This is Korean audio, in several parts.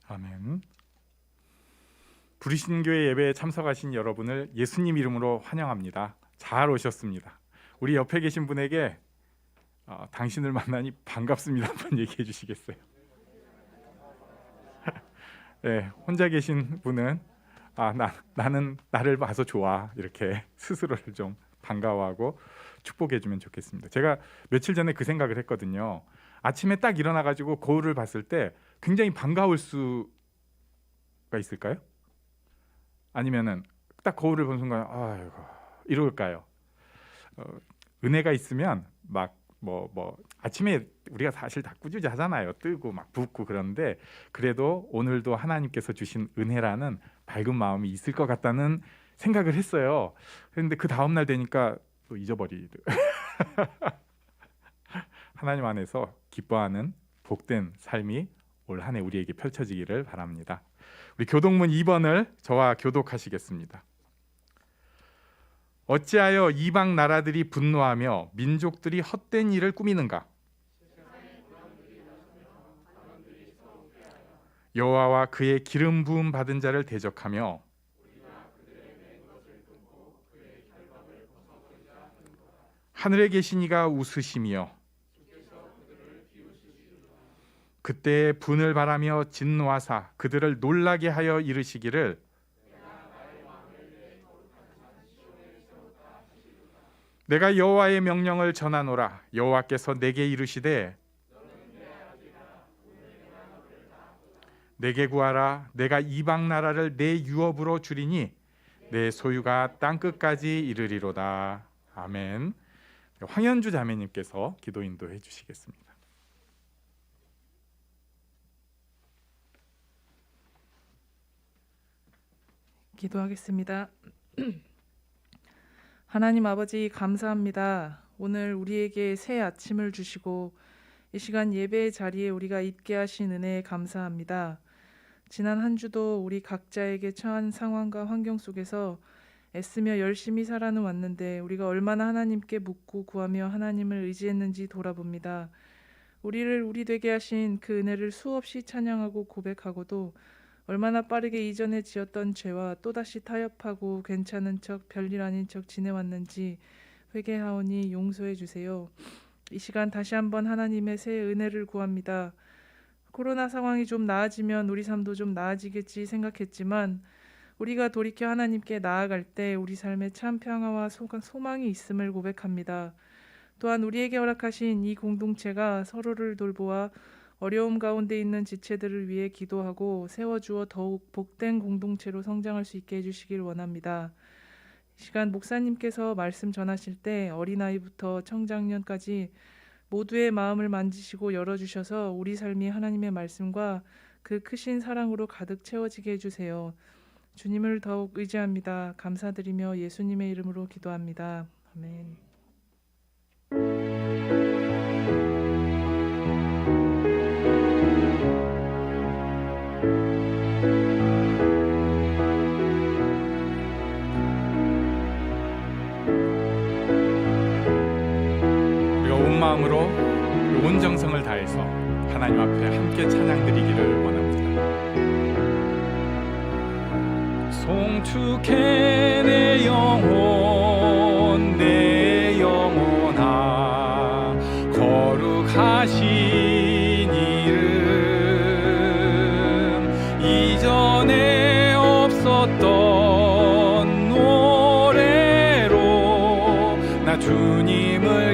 아멘. 부르신 교회 예배에 참석하신 여러분을 예수님 이름으로 환영합니다. 잘 오셨습니다. 우리 옆에 계신 분에게 당신을 만나니 반갑습니다 한번 얘기해 주시겠어요? 네, 혼자 계신 분은 나는 나를 봐서 좋아, 이렇게 스스로를 좀 반가워하고 축복해 주면 좋겠습니다. 제가 며칠 전에 그 생각을 했거든요. 아침에 딱 일어나 가지고 거울을 봤을 때 굉장히 반가울 수가 있을까요? 아니면은 딱 거울을 본 순간 아이고 이럴까요? 은혜가 있으면 막 아침에 우리가 사실 다 꾸짖지 하잖아요. 뜨고 막 붓고. 그런데 그래도 오늘도 하나님께서 주신 은혜라는 밝은 마음이 있을 것 같다는 생각을 했어요. 그런데 그 다음 날 되니까 또 하나님 안에서 기뻐하는 복된 삶이 올 한 해 우리에게 펼쳐지기를 바랍니다. 우리 교독문 2번을 저와 교독하시겠습니다. 어찌하여 이방 나라들이 분노하며 민족들이 헛된 일을 꾸미는가? 여호와와 그의 기름 부음 받은 자를 대적하며 하늘에 계신 이가 웃으시며 그때 분을 바라며 진노하사 그들을 놀라게 하여 이르시기를 내가 여호와의 명령을 전하노라. 여호와께서 내게 이르시되 내게 구하라. 내가 이방 나라를 내 유업으로 주리니 내 소유가 땅 끝까지 이르리로다. 아멘. 황현주 자매님께서 기도 인도해 주시겠습니다. 기도하겠습니다. 하나님 아버지, 감사합니다. 오늘 우리에게 새 아침을 주시고 이 시간 예배의 자리에 우리가 있게 하신 은혜에 감사합니다. 지난 한 주도 우리 각자에게 처한 상황과 환경 속에서 애쓰며 열심히 살아는 왔는데 우리가 얼마나 하나님께 묻고 구하며 하나님을 의지했는지 돌아봅니다. 우리를 우리 되게 하신 그 은혜를 수없이 찬양하고 고백하고도 얼마나 빠르게 이전에 지었던 죄와 또다시 타협하고 괜찮은 척 별일 아닌 척 지내왔는지 회개하오니 용서해 주세요. 이 시간 다시 한번 하나님의 새 은혜를 구합니다. 코로나 상황이 좀 나아지면 우리 삶도 좀 나아지겠지 생각했지만 우리가 돌이켜 하나님께 나아갈 때 우리 삶에 참 평화와 소망이 있음을 고백합니다. 또한 우리에게 허락하신 이 공동체가 서로를 돌보아 어려움 가운데 있는 지체들을 위해 기도하고 세워주어 더욱 복된 공동체로 성장할 수 있게 해주시길 원합니다. 이 시간 목사님께서 말씀 전하실 때 어린아이부터 청장년까지 모두의 마음을 만지시고 열어주셔서 우리 삶이 하나님의 말씀과 그 크신 사랑으로 가득 채워지게 해주세요. 주님을 더욱 의지합니다. 감사드리며 예수님의 이름으로 기도합니다. 아멘. 마음으로 온 정성을 다해서 하나님 앞에 함께 찬양 드리기를 원합니다. 송축해 내 영혼 내 영혼아 거룩하신 이름 이전에 없었던 노래로 나 주님을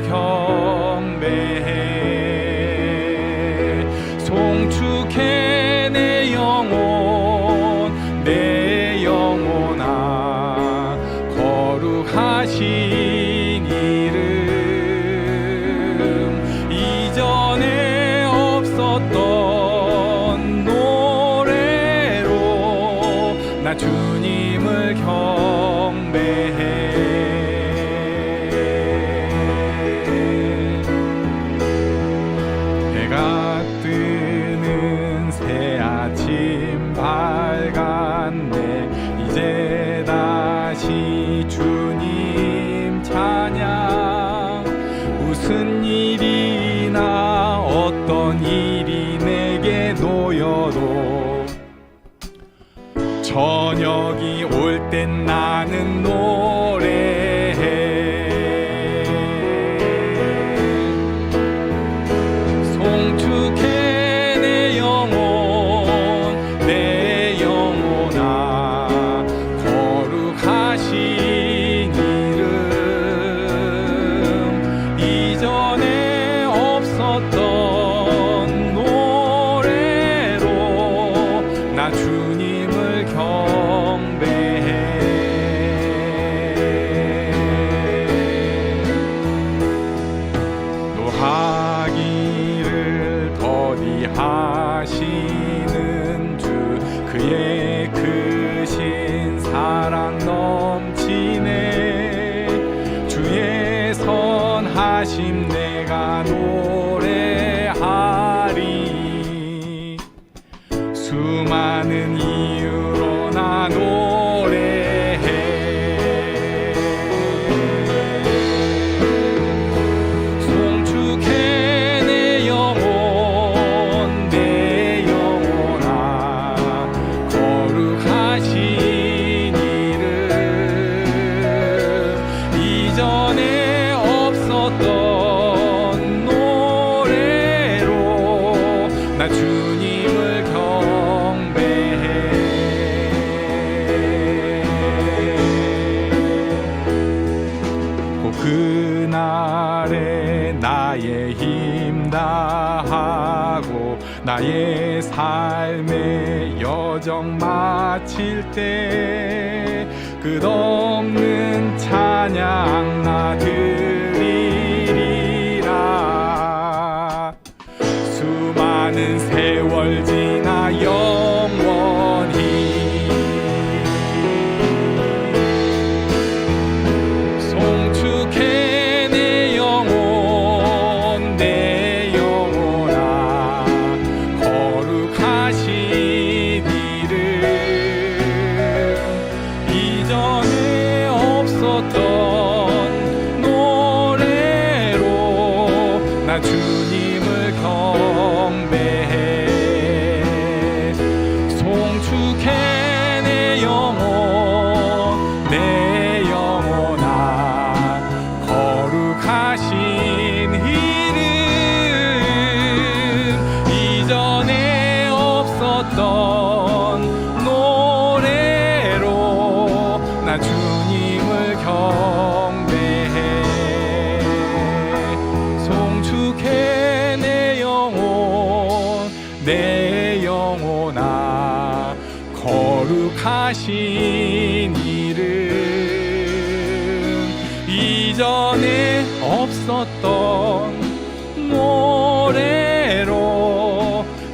송축해 내 영혼 내 영혼아 거룩하신 이름 이전에 없었던 노래로 나 주님을 경배해 밝았네 이제 다시 주님 찬양 무슨 일이나 어떤 일이 내게 놓여도 저녁이 올 땐 나는 노래해. 송축해 내 영혼 내 영혼아 거룩하신 이름 이전에 없었던 노래로 나 주님을 경배해. 노하기를 더디하시는 주 그의 크신 사랑 넘치네. 주의 선하심 내가 노래하리. 수많은 이유로 나 노래해. 송축해 내 영혼 내 영혼아 거룩하신 이름 이전에 없었던 노래로 나 주님을 경배해. 꼭 그날에 나의 힘 다하고 나의 삶의 여정 마칠 때 끝없는 찬양 나 드리리라. 수많은 세월 지나 영원히 송축해 내 영혼 내 영혼아 거룩하신 이름 이전에 없었던 노래로 나 주님을 경배해. 송축해 내 영혼 내 영혼아 거룩하신 이름 이전에 없었던 노래로 나 주님을 경배해. 송축해 내 영혼 내 영혼아 거룩하신 이름 이전에 없었던 노래로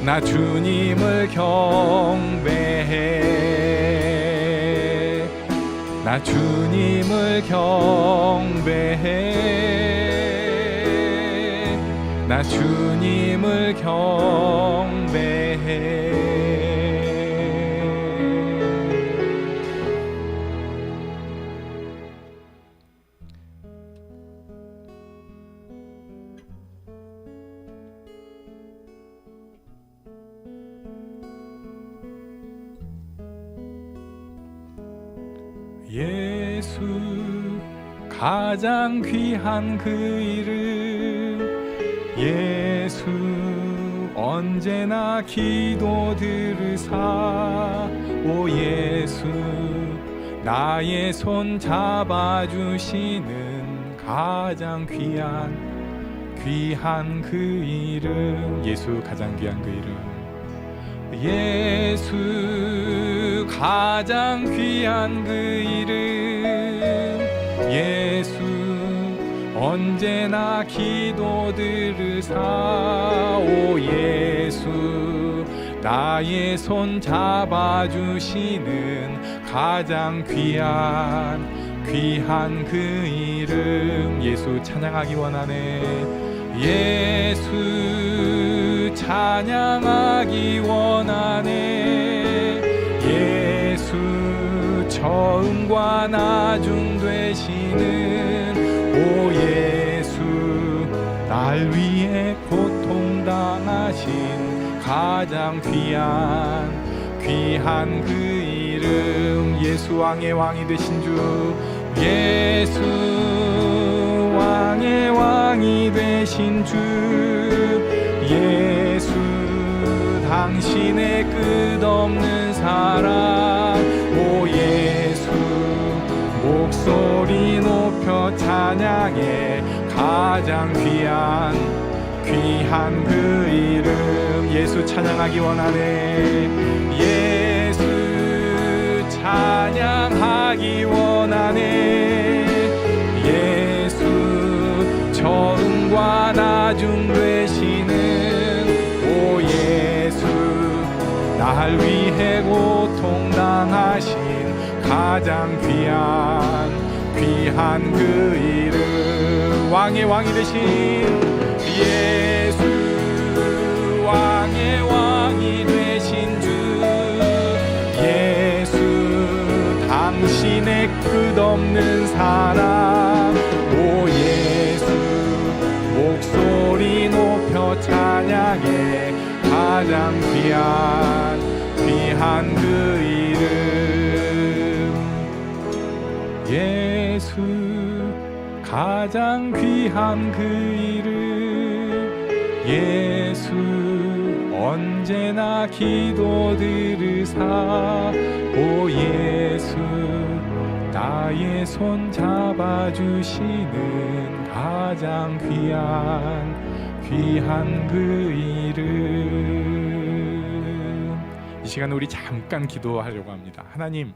나 주님을 경배해. 나 주님을 경배해. 나 주님을 경배해. 예수 가장 귀한 그 이름 예수 언제나 기도 들으사 오 예수 나의 손 잡아주시는 가장 귀한 그 이름 예수 가장 귀한 그 이름 예수 가장 귀한 그 이름 예수 언제나 기도 들으사 오 예수 나의 손 잡아주시는 가장 귀한 그 이름 예수 찬양하기 원하네 예수 찬양하기 원하네 예수 처음과 나중 되시는 오 예수 날 위해 고통당하신 가장 귀한 그 이름 이름 예수 왕의 왕이 되신 주 예수 왕의 왕이 되신 주 예수 당신의 끝없는 사랑 오 예수 목소리 높여 찬양해 가장 귀한 그 이름 예수 찬양하기 원하네 예수 찬양하기 원하네 예수 처음과 나중 되시는 오 예수 날 위해 고통당하신 가장 귀한 그 이름 왕의 왕이 되신 예수 왕의 왕이 되신 주 예수 당신의 끝없는 사랑 오 예수 목소리 높여 찬양해 가장 귀한 그 이름 예수 가장 귀한 그 이름 예수 언제나 기도 들으사 오 예수 나의 손 잡아주시는 가장 귀한 그 이름 이 시간 우리 잠깐 기도하려고 합니다. 하나님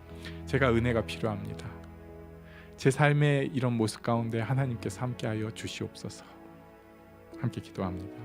제가 은혜가 필요합니다. 제 삶의 이런 모습 가운데 하나님께서 함께하여 주시옵소서. 함께 기도합니다.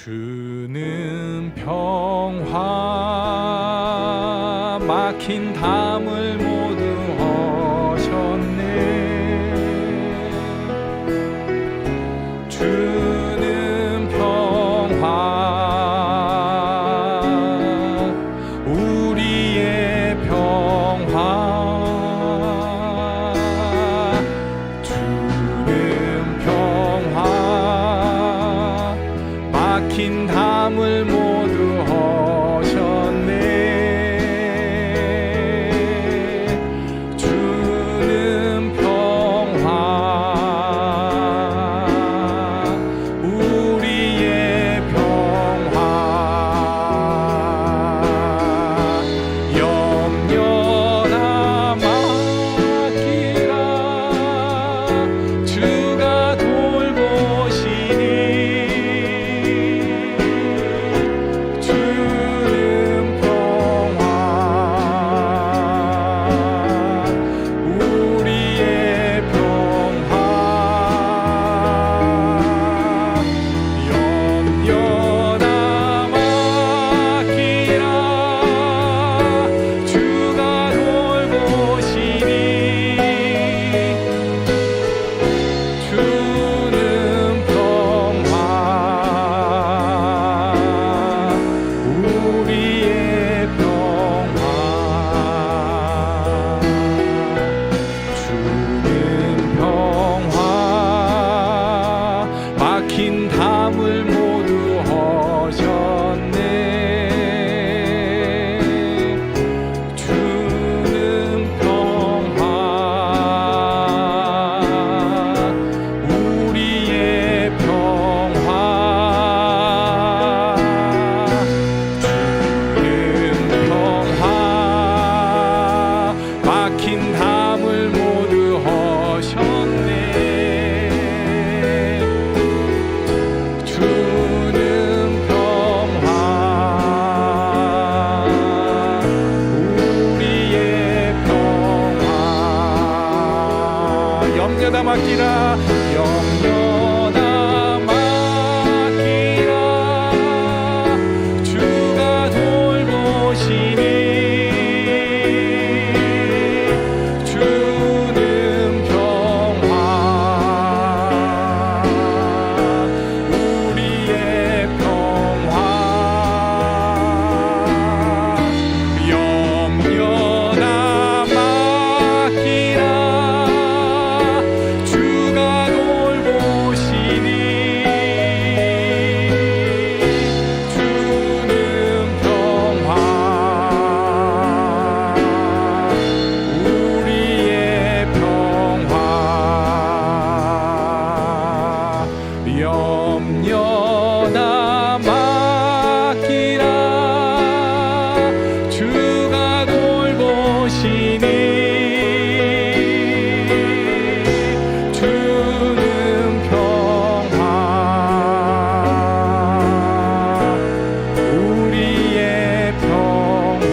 주는 평화 막힌 담을 모두 허셨네 주는 평화 우리의 평화 주는 평화 막힌 담을 모두 허셨네 영녀다 맡기라 영녀다 맡기라 주가 돌보시니 주는 평화 우리의 평화 영녀다 맡기라 주가 돌보시니 주는 평화 우리의 평화 염려다 맡기라 주가 돌보시니 주는 평화 우리의 평화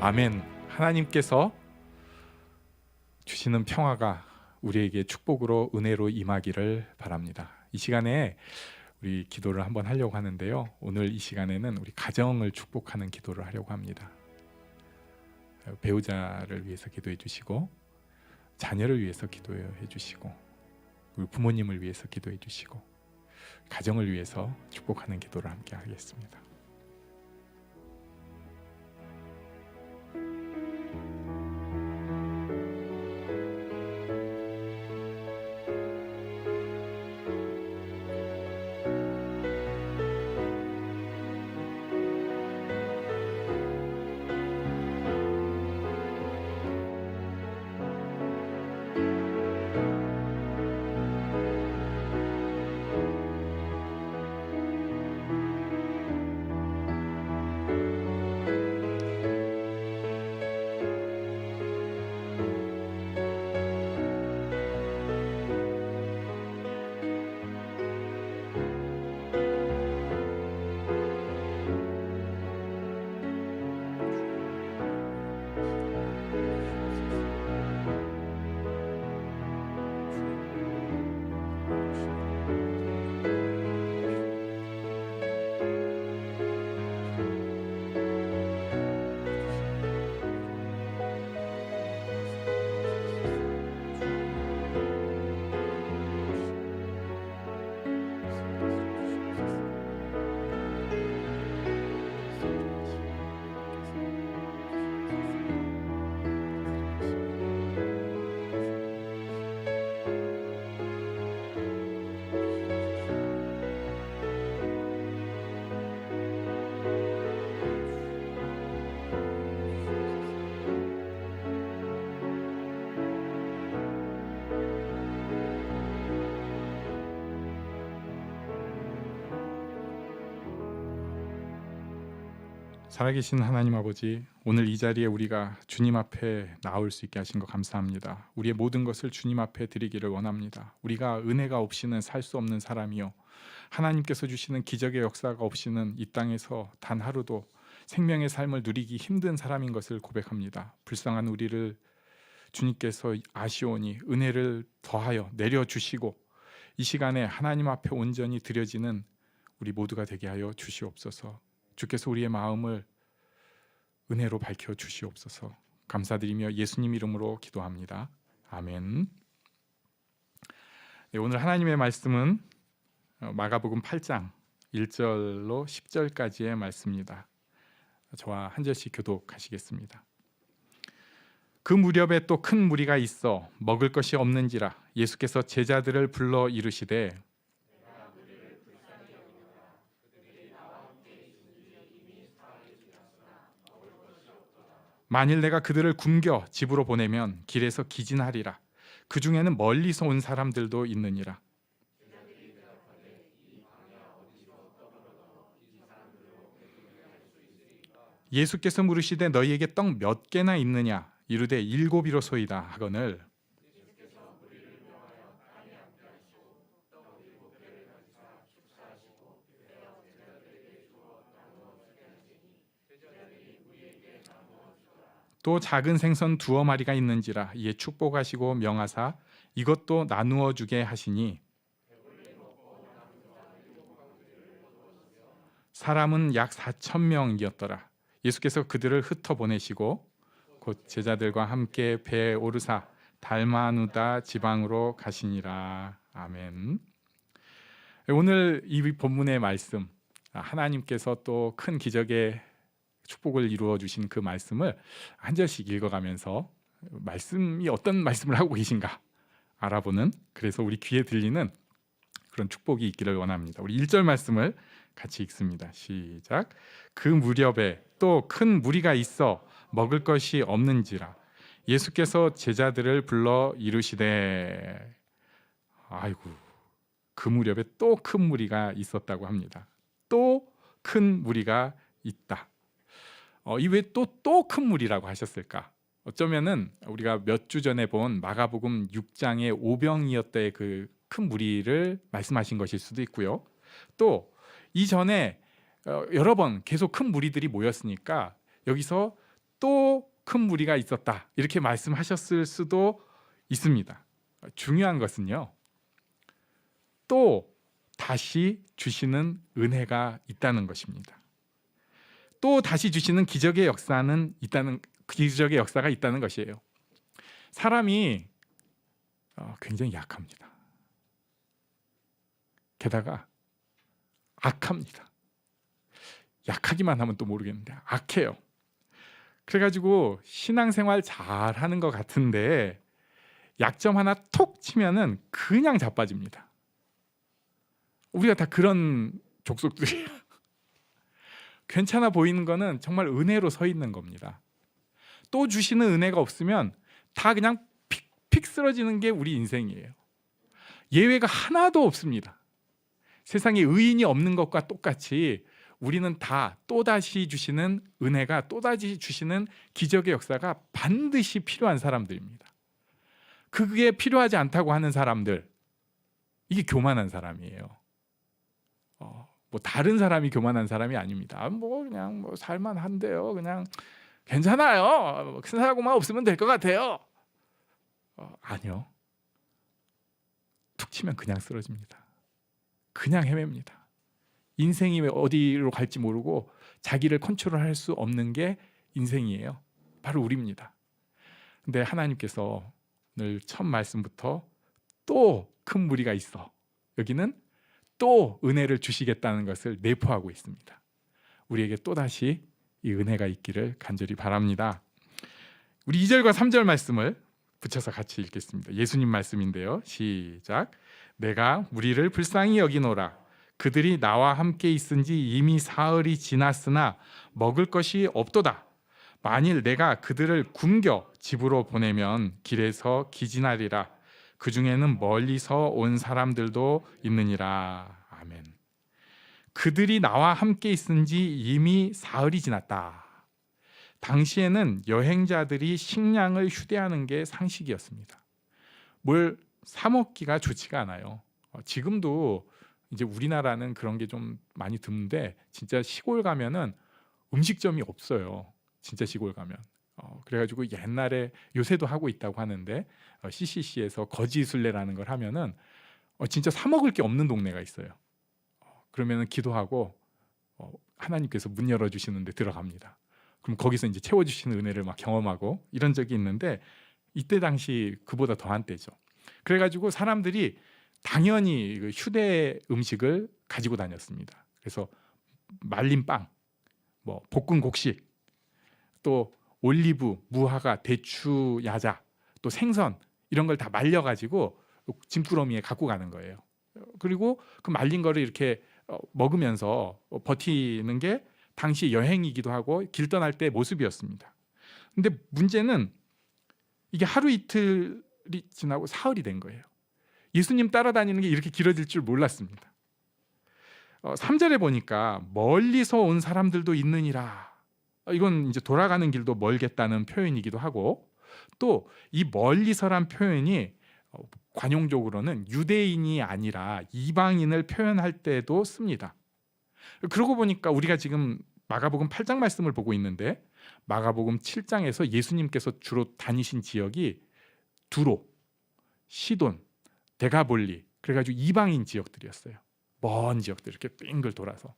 아멘. 하나님께서 주시는 평화가 우리에게 축복으로 은혜로 임하기를 바랍니다. 이 시간에 우리 기도를 한번 하려고 하는데요. 오늘 이 시간에는 우리 가정을 축복하는 기도를 하려고 합니다. 배우자를 위해서 기도해 주시고 자녀를 위해서 기도해 주시고 우리 부모님을 위해서 기도해 주시고 가정을 위해서 축복하는 기도를 함께 하겠습니다. 살아계신 하나님 아버지, 오늘 이 자리에 우리가 주님 앞에 나올 수 있게 하신 거 감사합니다. 우리의 모든 것을 주님 앞에 드리기를 원합니다. 우리가 은혜가 없이는 살 수 없는 사람이요, 하나님께서 주시는 기적의 역사가 없이는 이 땅에서 단 하루도 생명의 삶을 누리기 힘든 사람인 것을 고백합니다. 불쌍한 우리를 주님께서 아시오니 은혜를 더하여 내려주시고 이 시간에 하나님 앞에 온전히 드려지는 우리 모두가 되게 하여 주시옵소서. 주께서 우리의 마음을 은혜로 밝혀 주시옵소서. 감사드리며 예수님 이름으로 기도합니다. 아멘. 네, 오늘 하나님의 말씀은 마가복음 8장 1절로 10절까지의 말씀입니다. 저와 한 절씩 교독하시겠습니다. 그 무렵에 또 큰 무리가 있어 먹을 것이 없는지라 예수께서 제자들을 불러 이르시되 만일 내가 그들을 굶겨 집으로 보내면 길에서 기진하리라. 그 중에는 멀리서 온 사람들도 있느니라. 예수께서 물으시되 너희에게 떡 몇 개나 있느냐? 이르되 7이로소이다 하거늘 또 작은 생선 2마리가 있는지라 이에 축복하시고 명하사 이것도 나누어 주게 하시니 사람은 약 4,000명이었더라. 예수께서 그들을 흩어 보내시고 곧 제자들과 함께 배에 오르사 달마누다 지방으로 가시니라. 아멘. 오늘 이 본문의 말씀, 하나님께서 또 큰 기적의 축복을 이루어 주신 그 말씀을 한 절씩 읽어가면서 말씀이 어떤 말씀을 하고 계신가 알아보는, 그래서 우리 귀에 들리는 그런 축복이 있기를 원합니다. 우리 1절 말씀을 같이 읽습니다. 시작. 그 무렵에 또 큰 무리가 있어 먹을 것이 없는지라 예수께서 제자들을 불러 이르시되, 아이고, 그 무렵에 또 큰 무리가 있었다고 합니다. 또 큰 무리가 있다. 이 왜 또 큰 무리라고 하셨을까? 어쩌면은 우리가 몇 주 전에 본 마가복음 6장의 오병이었다의 그 큰 무리를 말씀하신 것일 수도 있고요. 또 이전에 여러 번 계속 큰 무리들이 모였으니까 여기서 또 큰 무리가 있었다 이렇게 말씀하셨을 수도 있습니다. 중요한 것은요, 또 다시 주시는 은혜가 있다는 것입니다. 또 다시 주시는 기적의 역사가 있다는 것이에요. 사람이 굉장히 약합니다. 게다가 악합니다. 약하기만 하면 또 모르겠는데 악해요. 그래가지고 신앙생활 잘하는 것 같은데 약점 하나 톡 치면은 그냥 자빠집니다. 우리가 다 그런 족속들이에요. 괜찮아 보이는 거는 정말 은혜로 서 있는 겁니다. 또 주시는 은혜가 없으면 다 그냥 픽 쓰러지는 게 우리 인생이에요. 예외가 하나도 없습니다. 세상에 의인이 없는 것과 똑같이 우리는 다 또다시 주시는 은혜가, 또다시 주시는 기적의 역사가 반드시 필요한 사람들입니다. 그게 필요하지 않다고 하는 사람들, 이게 교만한 사람이에요. 뭐 다른 사람이 교만한 사람이 아닙니다. 그냥 살만한데요. 그냥 괜찮아요. 큰 사고만 없으면 될 것 같아요. 아니요. 툭 치면 그냥 쓰러집니다. 그냥 헤맵니다. 인생이 어디로 갈지 모르고 자기를 컨트롤할 수 없는 게 인생이에요. 바로 우리입니다. 근데 하나님께서 오늘 첫 말씀부터 또 큰 무리가 있어, 여기는 또 은혜를 주시겠다는 것을 내포하고 있습니다. 우리에게 또다시 이 은혜가 있기를 간절히 바랍니다. 우리 2절과 3절 말씀을 붙여서 같이 읽겠습니다. 예수님 말씀인데요. 시작. 내가 무리를 불쌍히 여기노라. 그들이 나와 함께 있은지 이미 사흘이 지났으나 먹을 것이 없도다. 만일 내가 그들을 굶겨 집으로 보내면 길에서 기진하리라. 그 중에는 멀리서 온 사람들도 있느니라. 아멘. 그들이 나와 함께 있은지 이미 사흘이 지났다. 당시에는 여행자들이 식량을 휴대하는 게 상식이었습니다. 뭘 사 먹기가 좋지가 않아요. 지금도 이제 우리나라는 그런 게 좀 많이 드문데 진짜 시골 가면은 음식점이 없어요. 진짜 시골 가면. 그래가지고 옛날에, 요새도 하고 있다고 하는데 CCC에서 거지순례라는 걸 하면은 진짜 사 먹을 게 없는 동네가 있어요. 그러면은 기도하고 하나님께서 문 열어주시는데 들어갑니다. 그럼 거기서 이제 채워주시는 은혜를 막 경험하고 이런 적이 있는데, 이때 당시 그보다 더한 때죠. 그래가지고 사람들이 당연히 휴대 음식을 가지고 다녔습니다. 그래서 말린 빵, 뭐 볶은 곡식, 또 올리브, 무화과, 대추, 야자, 또 생선, 이런 걸 다 말려가지고 짐꾸러미에 갖고 가는 거예요. 그리고 그 말린 거를 이렇게 먹으면서 버티는 게 당시 여행이기도 하고 길 떠날 때 모습이었습니다. 근데 문제는 이게 하루 이틀이 지나고 사흘이 된 거예요. 예수님 따라다니는 게 이렇게 길어질 줄 몰랐습니다. 3절에 보니까 멀리서 온 사람들도 있느니라. 이건 이제 돌아가는 길도 멀겠다는 표현이기도 하고, 또 이 멀리서란 표현이 관용적으로는 유대인이 아니라 이방인을 표현할 때도 씁니다. 그러고 보니까 우리가 지금 마가복음 8장 말씀을 보고 있는데 마가복음 7장에서 예수님께서 주로 다니신 지역이 두로, 시돈, 데가볼리, 그래가지고 이방인 지역들이었어요. 먼 지역들 이렇게 빙글 돌아서.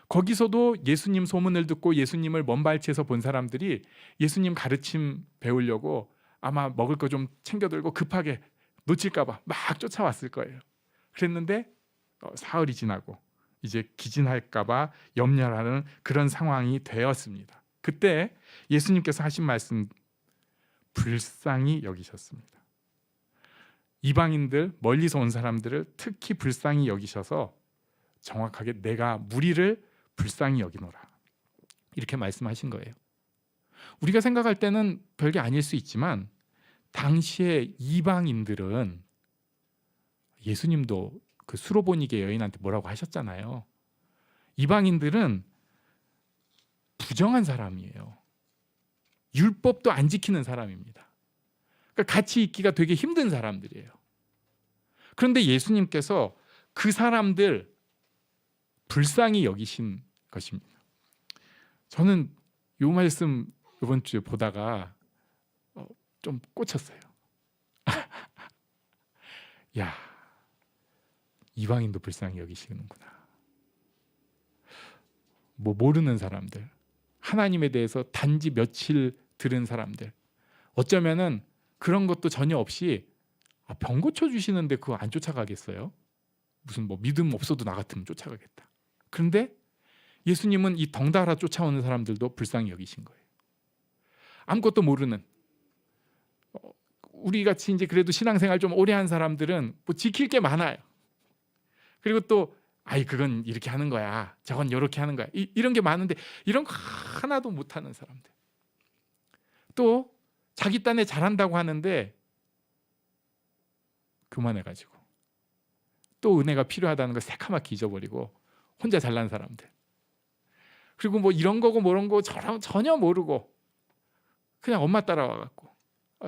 거기서도 예수님 소문을 듣고 예수님을 먼 발치에서 본 사람들이 예수님 가르침 배우려고 아마 먹을 거 좀 챙겨들고 급하게 놓칠까봐 막 쫓아왔을 거예요. 그랬는데 사흘이 지나고 이제 기진할까봐 염려하는 그런 상황이 되었습니다. 그때 예수님께서 하신 말씀, 불쌍히 여기셨습니다. 이방인들, 멀리서 온 사람들을 특히 불쌍히 여기셔서 정확하게 내가 무리를 불쌍히 여기노라, 이렇게 말씀하신 거예요. 우리가 생각할 때는 별게 아닐 수 있지만 당시에 이방인들은, 예수님도 그 수로보니게 여인한테 뭐라고 하셨잖아요. 이방인들은 부정한 사람이에요. 율법도 안 지키는 사람입니다. 그러니까 같이 있기가 되게 힘든 사람들이에요. 그런데 예수님께서 그 사람들 불쌍히 여기신 것입니다. 저는 이 말씀 이번 주에 보다가 좀 꽂혔어요. 야, 이방인도 불쌍히 여기시는구나. 뭐 모르는 사람들, 하나님에 대해서 단지 며칠 들은 사람들, 어쩌면은 그런 것도 전혀 없이 병 고쳐 주시는데 그거 안 쫓아가겠어요? 무슨 뭐 믿음 없어도 나 같으면 쫓아가겠다. 그런데 예수님은 이 덩달아 쫓아오는 사람들도 불쌍히 여기신 거예요. 아무것도 모르는, 우리 같이 이제 그래도 신앙생활 좀 오래 한 사람들은 뭐 지킬 게 많아요. 그리고 또 그건 이렇게 하는 거야, 저건 이렇게 하는 거야, 이런 게 많은데 이런 거 하나도 못하는 사람들, 또 자기 딴에 잘한다고 하는데 그만해가지고 또 은혜가 필요하다는 걸 새카맣게 잊어버리고 혼자 잘난 사람들, 그리고 뭐 이런 거고 뭐런 거 전혀 모르고 그냥 엄마 따라와갖고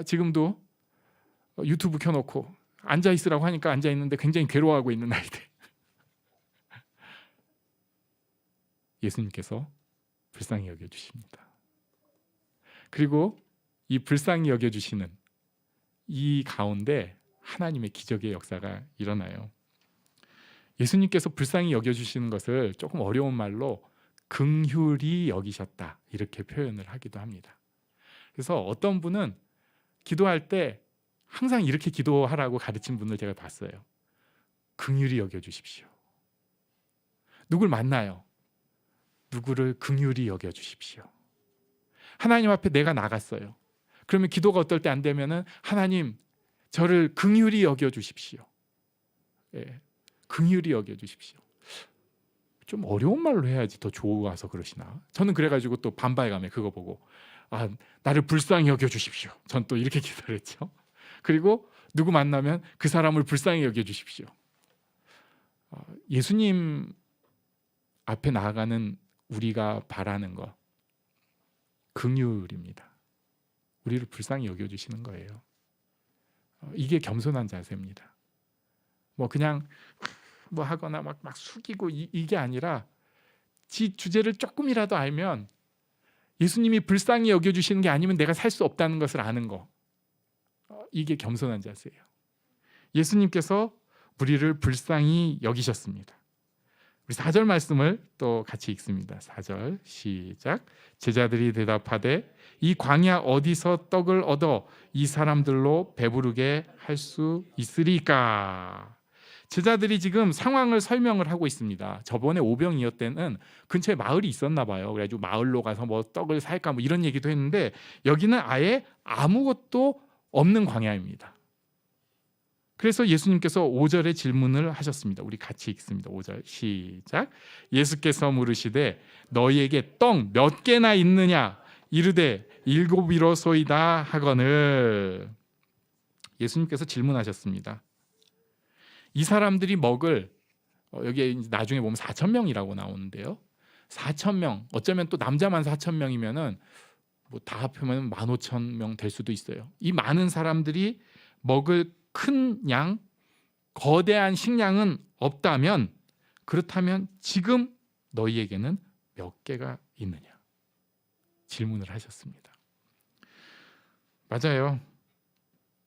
지금도 유튜브 켜놓고 앉아있으라고 하니까 앉아있는데 굉장히 괴로워하고 있는 아이들. 예수님께서 불쌍히 여겨주십니다. 그리고 이 불쌍히 여겨주시는 이 가운데 하나님의 기적의 역사가 일어나요. 예수님께서 불쌍히 여겨주시는 것을 조금 어려운 말로 긍휼히 여기셨다, 이렇게 표현을 하기도 합니다. 그래서 어떤 분은 기도할 때 항상 이렇게 기도하라고 가르친 분을 제가 봤어요. 긍휼히 여겨주십시오. 누굴 만나요? 누구를 긍휼히 여겨주십시오. 하나님 앞에 내가 나갔어요. 그러면 기도가 어떨 때 안 되면은 하나님, 저를 긍휼히 여겨주십시오. 긍휼히 여겨주십시오. 좀 어려운 말로 해야지 더 좋아서 그러시나? 저는 그래가지고 또 반발감에 그거 보고 나를 불쌍히 여겨주십시오. 전 또 이렇게 기도를 했죠. 그리고 누구 만나면 그 사람을 불쌍히 여겨주십시오. 예수님 앞에 나아가는 우리가 바라는 것, 긍휼입니다. 우리를 불쌍히 여겨주시는 거예요. 이게 겸손한 자세입니다. 뭐 그냥 뭐 하거나 막 숙이고 이게 아니라 지 주제를 조금이라도 알면 예수님이 불쌍히 여겨주시는 게 아니면 내가 살 수 없다는 것을 아는 거, 이게 겸손한 자세예요. 예수님께서 우리를 불쌍히 여기셨습니다. 우리 4절 말씀을 또 같이 읽습니다. 4절 시작. 제자들이 대답하되 이 광야 어디서 떡을 얻어 이 사람들로 배부르게 할 수 있으리까? 제자들이 지금 상황을 설명을 하고 있습니다. 저번에 오병이어 때는 근처에 마을이 있었나 봐요. 그래가지고 마을로 가서 뭐 떡을 살까 뭐 이런 얘기도 했는데 여기는 아예 아무것도 없는 광야입니다. 그래서 예수님께서 5절에 질문을 하셨습니다. 우리 같이 읽습니다. 5절 시작. 예수께서 물으시되 너희에게 떡 몇 개나 있느냐? 이르되 7이로소이다 하거늘. 예수님께서 질문하셨습니다. 이 사람들이 먹을, 여기에 나중에 보면 4,000명이라고 나오는데요. 4,000명, 어쩌면 또 남자만 4,000명이면은 뭐 다 합하면 15,000명 될 수도 있어요. 이 많은 사람들이 먹을 큰 양, 거대한 식량은 없다면, 그렇다면 지금 너희에게는 몇 개가 있느냐 질문을 하셨습니다. 맞아요.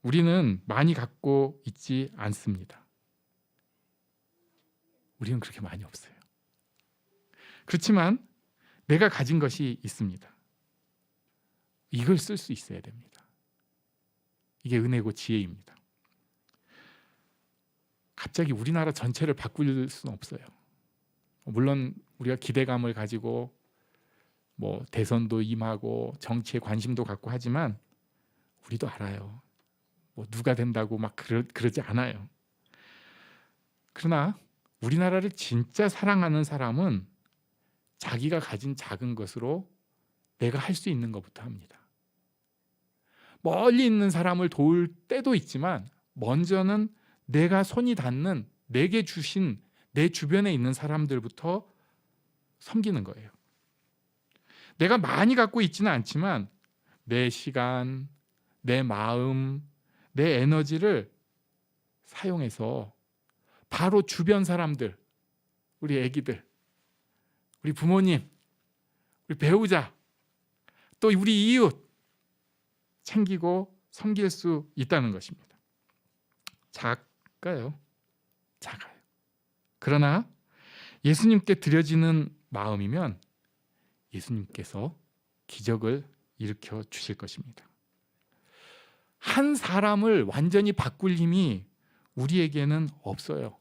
우리는 많이 갖고 있지 않습니다. 우리는 그렇게 많이 없어요. 그렇지만 내가 가진 것이 있습니다. 이걸 쓸 수 있어야 됩니다. 이게 은혜고 지혜입니다. 갑자기 우리나라 전체를 바꿀 수는 없어요. 물론 우리가 기대감을 가지고 뭐 대선도 임하고 정치에 관심도 갖고 하지만 우리도 알아요. 뭐 누가 된다고 막 그러지 않아요. 그러나 우리나라를 진짜 사랑하는 사람은 자기가 가진 작은 것으로 내가 할 수 있는 것부터 합니다. 멀리 있는 사람을 도울 때도 있지만 먼저는 내가 손이 닿는 내게 주신 내 주변에 있는 사람들부터 섬기는 거예요. 내가 많이 갖고 있지는 않지만 내 시간, 내 마음, 내 에너지를 사용해서 바로 주변 사람들, 우리 애기들, 우리 부모님, 우리 배우자, 또 우리 이웃 챙기고 섬길 수 있다는 것입니다. 작아요. 작아요. 그러나 예수님께 드려지는 마음이면 예수님께서 기적을 일으켜 주실 것입니다. 한 사람을 완전히 바꿀 힘이 우리에게는 없어요.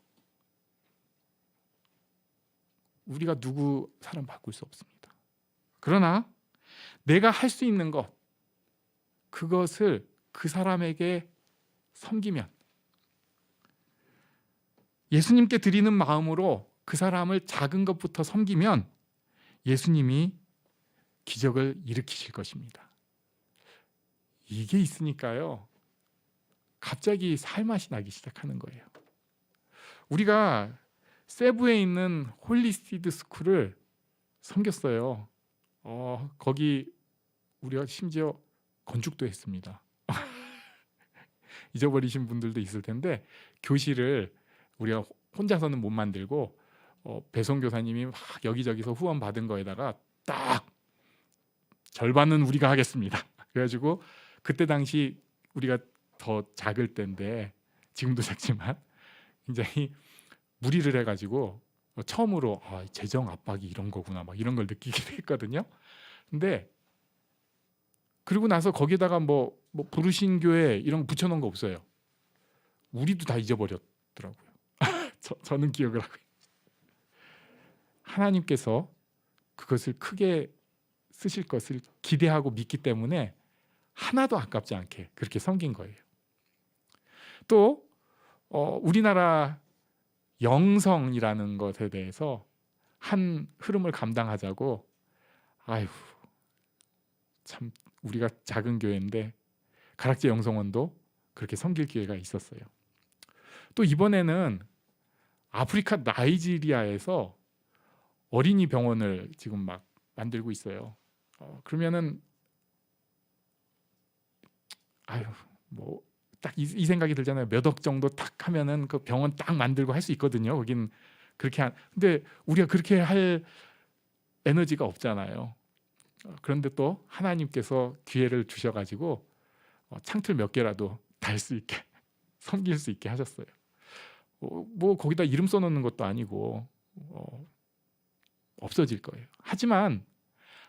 우리가 누구 사람 바꿀 수 없습니다. 그러나 내가 할 수 있는 것, 그것을 그 사람에게 섬기면, 예수님께 드리는 마음으로 그 사람을 작은 것부터 섬기면 예수님이 기적을 일으키실 것입니다. 이게 있으니까요, 갑자기 살맛이 나기 시작하는 거예요. 우리가 세부에 있는 홀리시드 스쿨을 섬겼어요. 거기 우리가 심지어 건축도 했습니다. 잊어버리신 분들도 있을 텐데 교실을 우리가 혼자서는 못 만들고 배송 교사님이 막 여기저기서 후원 받은 거에다가 딱 절반은 우리가 하겠습니다. 그래가지고 그때 당시 우리가 더 작을 때인데 지금도 작지만 굉장히 무리를 해가지고 처음으로 재정 압박이 이런 거구나 막 이런 걸 느끼기도 했거든요. 근데 그리고 나서 거기다가 뭐 부르신교회 이런 거 붙여놓은 거 없어요. 우리도 다 잊어버렸더라고요. 저는 기억을 하고 있어요. 하나님께서 그것을 크게 쓰실 것을 기대하고 믿기 때문에 하나도 아깝지 않게 그렇게 섬긴 거예요. 또 우리나라 영성이라는 것에 대해서 한 흐름을 감당하자고, 아유 참 우리가 작은 교회인데 가락지 영성원도 그렇게 섬길 기회가 있었어요. 또 이번에는 아프리카 나이지리아에서 어린이 병원을 지금 막 만들고 있어요. 그러면은 뭐 딱 이 생각이 들잖아요. 몇 억 정도 딱 하면은 그 병원 딱 만들고 할 수 있거든요. 거긴 그렇게 근데 우리가 그렇게 할 에너지가 없잖아요. 그런데 또 하나님께서 기회를 주셔가지고 창틀 몇 개라도 달 수 있게 섬길 수 있게 하셨어요. 뭐 거기다 이름 써놓는 것도 아니고 없어질 거예요. 하지만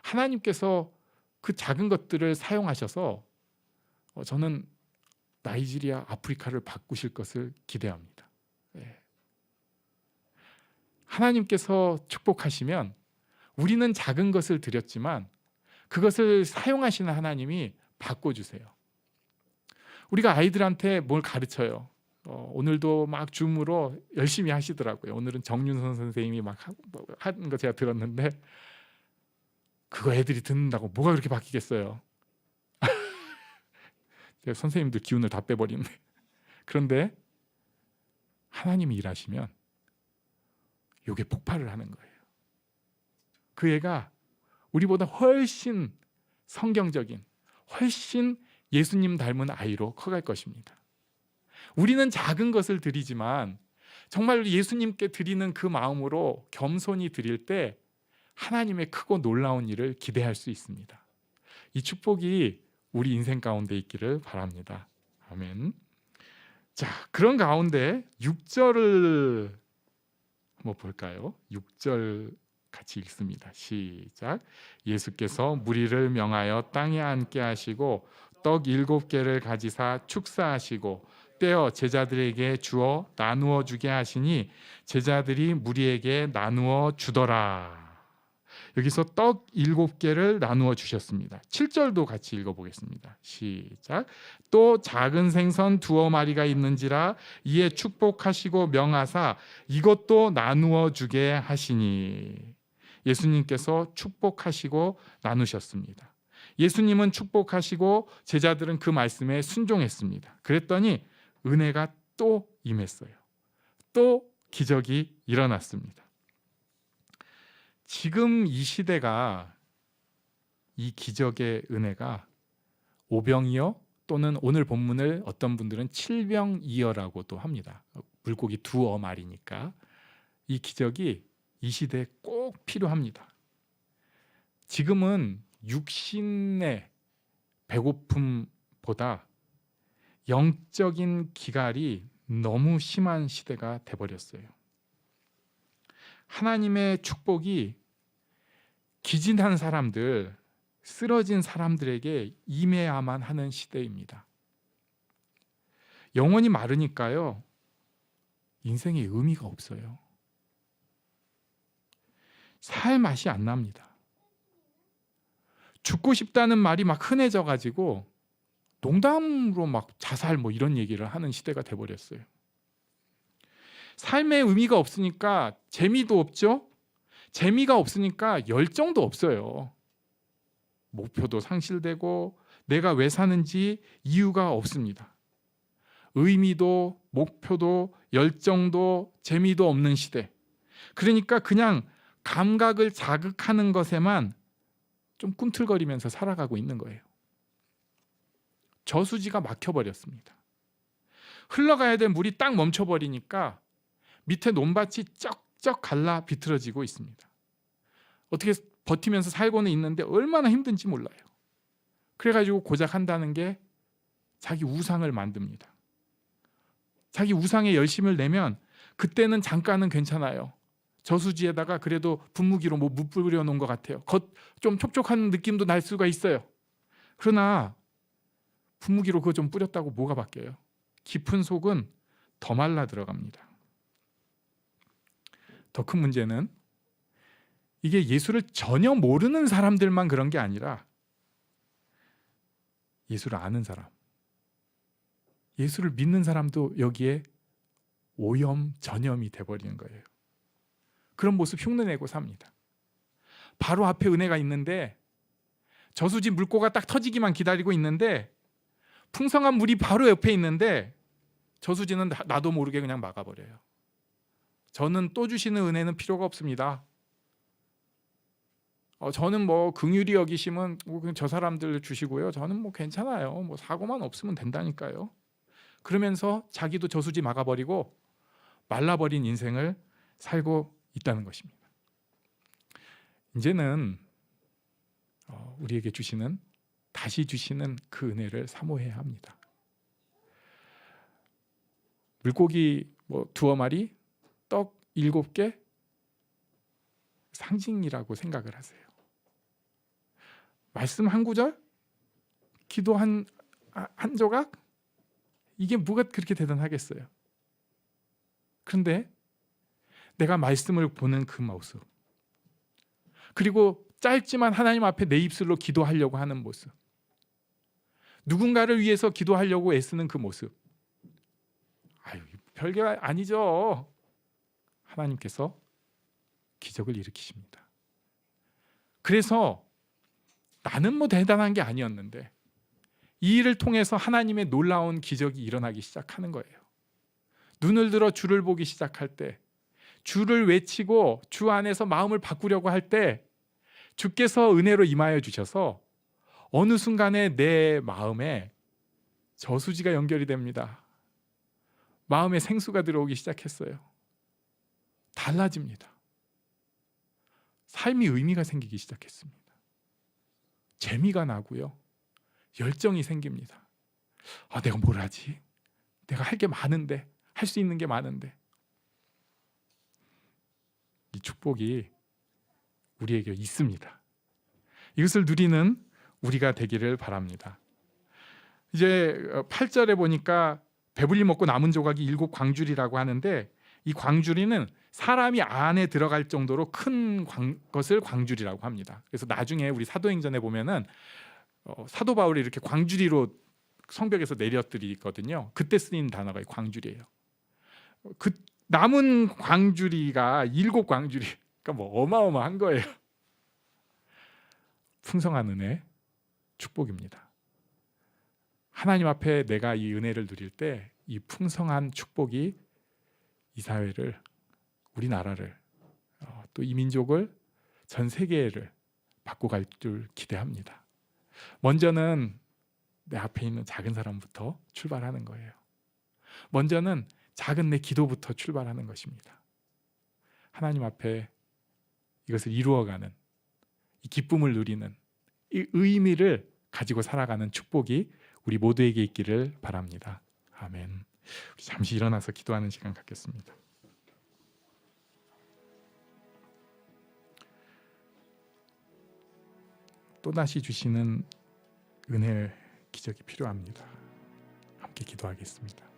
하나님께서 그 작은 것들을 사용하셔서 저는 나이지리아, 아프리카를 바꾸실 것을 기대합니다. 하나님께서 축복하시면 우리는 작은 것을 드렸지만 그것을 사용하시는 하나님이 바꿔주세요. 우리가 아이들한테 뭘 가르쳐요. 오늘도 막 줌으로 열심히 하시더라고요. 오늘은 정윤선 선생님이 막 하는 거 제가 들었는데 그거 애들이 듣는다고 뭐가 그렇게 바뀌겠어요. 선생님들 기운을 다 빼버리네. 그런데 하나님이 일하시면 이게 폭발을 하는 거예요. 그 애가 우리보다 훨씬 성경적인, 훨씬 예수님 닮은 아이로 커갈 것입니다. 우리는 작은 것을 드리지만 정말 예수님께 드리는 그 마음으로 겸손히 드릴 때 하나님의 크고 놀라운 일을 기대할 수 있습니다. 이 축복이 우리 인생 가운데 있기를 바랍니다. 아멘. 자, 그런 가운데 6절을 한번 볼까요? 6절 같이 읽습니다. 시작. 예수께서 무리를 명하여 땅에 앉게 하시고 떡 7개를 가지사 축사하시고 떼어 제자들에게 주어 나누어 주게 하시니 제자들이 무리에게 나누어 주더라. 여기서 떡 7개를 나누어 주셨습니다. 7절도 같이 읽어보겠습니다. 시작. 또 작은 생선 2마리가 있는지라 이에 축복하시고 명하사 이것도 나누어 주게 하시니. 예수님께서 축복하시고 나누셨습니다. 예수님은 축복하시고 제자들은 그 말씀에 순종했습니다. 그랬더니 은혜가 또 임했어요. 또 기적이 일어났습니다. 지금 이 시대가 이 기적의 은혜가 오병이어 또는 오늘 본문을 어떤 분들은 칠병이어라고도 합니다. 물고기 2마리니까 이 기적이 이 시대에 꼭 필요합니다. 지금은 육신의 배고픔보다 영적인 기갈이 너무 심한 시대가 돼버렸어요. 하나님의 축복이 기진한 사람들, 쓰러진 사람들에게 임해야만 하는 시대입니다. 영혼이 마르니까요, 인생에 의미가 없어요. 살 맛이 안 납니다. 죽고 싶다는 말이 막 흔해져 가지고 농담으로 막 자살 뭐 이런 얘기를 하는 시대가 돼버렸어요. 삶의 의미가 없으니까 재미도 없죠. 재미가 없으니까 열정도 없어요. 목표도 상실되고 내가 왜 사는지 이유가 없습니다. 의미도 목표도 열정도 재미도 없는 시대. 그러니까 그냥 감각을 자극하는 것에만 좀 꿈틀거리면서 살아가고 있는 거예요. 저수지가 막혀버렸습니다. 흘러가야 될 물이 딱 멈춰버리니까 밑에 논밭이 쩍쩍 갈라 비틀어지고 있습니다. 어떻게 버티면서 살고는 있는데 얼마나 힘든지 몰라요. 그래가지고 고작 한다는 게 자기 우상을 만듭니다. 자기 우상에 열심을 내면 그때는 잠깐은 괜찮아요. 저수지에다가 그래도 분무기로 뭐 물 뿌려 놓은 것 같아요. 좀 촉촉한 느낌도 날 수가 있어요. 그러나 분무기로 그거 좀 뿌렸다고 뭐가 바뀌어요? 깊은 속은 더 말라 들어갑니다. 더 큰 문제는 이게 예수를 전혀 모르는 사람들만 그런 게 아니라 예수를 아는 사람, 예수를 믿는 사람도 여기에 오염, 전염이 돼버리는 거예요. 그런 모습 흉내내고 삽니다. 바로 앞에 은혜가 있는데 저수지 물고가 딱 터지기만 기다리고 있는데 풍성한 물이 바로 옆에 있는데 저수지는 나도 모르게 그냥 막아버려요. 저는 또 주시는 은혜는 필요가 없습니다. 저는 뭐 긍휼히 여기시면 저 사람들 주시고요. 저는 뭐 괜찮아요. 뭐 사고만 없으면 된다니까요. 그러면서 자기도 저수지 막아버리고 말라버린 인생을 살고 있다는 것입니다. 이제는 우리에게 주시는 다시 주시는 그 은혜를 사모해야 합니다. 물고기 뭐 2마리, 떡 7개 상징이라고 생각을 하세요. 말씀 한 구절, 기도 한 조각, 이게 뭐가 그렇게 대단하겠어요? 그런데 내가 말씀을 보는 그 모습, 그리고 짧지만 하나님 앞에 내 입술로 기도하려고 하는 모습, 누군가를 위해서 기도하려고 애쓰는 그 모습, 별게 아니죠. 하나님께서 기적을 일으키십니다. 그래서 나는 뭐 대단한 게 아니었는데 이 일을 통해서 하나님의 놀라운 기적이 일어나기 시작하는 거예요. 눈을 들어 주를 보기 시작할 때, 주를 외치고 주 안에서 마음을 바꾸려고 할 때 주께서 은혜로 임하여 주셔서 어느 순간에 내 마음에 저수지가 연결이 됩니다. 마음에 생수가 들어오기 시작했어요. 달라집니다. 삶이 의미가 생기기 시작했습니다. 재미가 나고요. 열정이 생깁니다. 내가 뭘 하지? 내가 할 게 많은데, 할 수 있는 게 많은데. 이 축복이 우리에게 있습니다. 이것을 누리는 우리가 되기를 바랍니다. 이제 8절에 보니까 배불리 먹고 남은 조각이 7 광주리라고 하는데, 이 광주리는 사람이 안에 들어갈 정도로 큰 것을 광주리라고 합니다. 그래서 나중에 우리 사도행전에 보면은 사도 바울이 이렇게 광주리로 성벽에서 내려뜨리거든요. 그때 쓰인 단어가 이 광주리예요. 그 남은 광주리가 7 광주리, 그러니까 뭐 어마어마한 거예요. 풍성한 은혜, 축복입니다. 하나님 앞에 내가 이 은혜를 누릴 때 이 풍성한 축복이 이 사회를, 우리나라를, 또 이 민족을, 전 세계를 바꿔갈 줄 기대합니다. 먼저는 내 앞에 있는 작은 사람부터 출발하는 거예요. 먼저는 작은 내 기도부터 출발하는 것입니다. 하나님 앞에 이것을 이루어가는, 이 기쁨을 누리는, 이 의미를 가지고 살아가는 축복이 우리 모두에게 있기를 바랍니다. 아멘. 우리 잠시 일어나서 기도하는 시간 갖겠습니다. 또다시 주시는 은혜의 기적이 필요합니다. 함께 기도하겠습니다.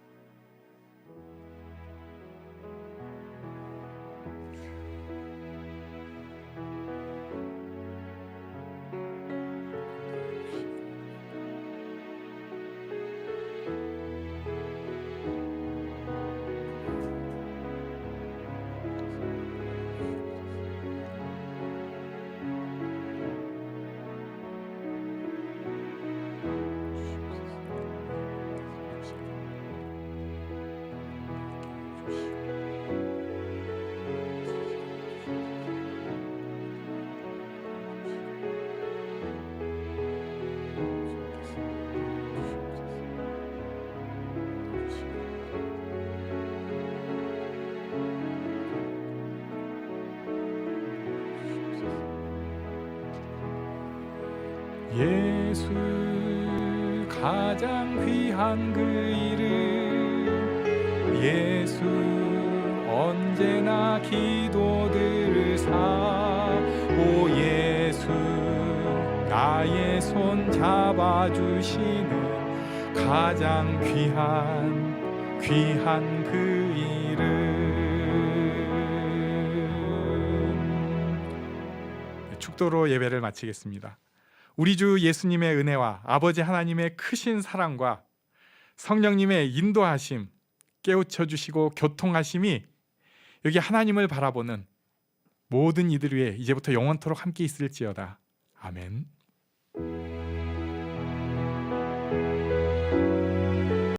예수 가장 귀한 그 이름, 예수 언제나 기도 들으사, 오 예수 나의 손 잡아주시는 가장 귀한 그 이름. 축도로 예배를 마치겠습니다. 우리 주 예수님의 은혜와 아버지 하나님의 크신 사랑과 성령님의 인도하심, 깨우쳐 주시고 교통하심이 여기 하나님을 바라보는 모든 이들 위해 이제부터 영원토록 함께 있을지어다. 아멘.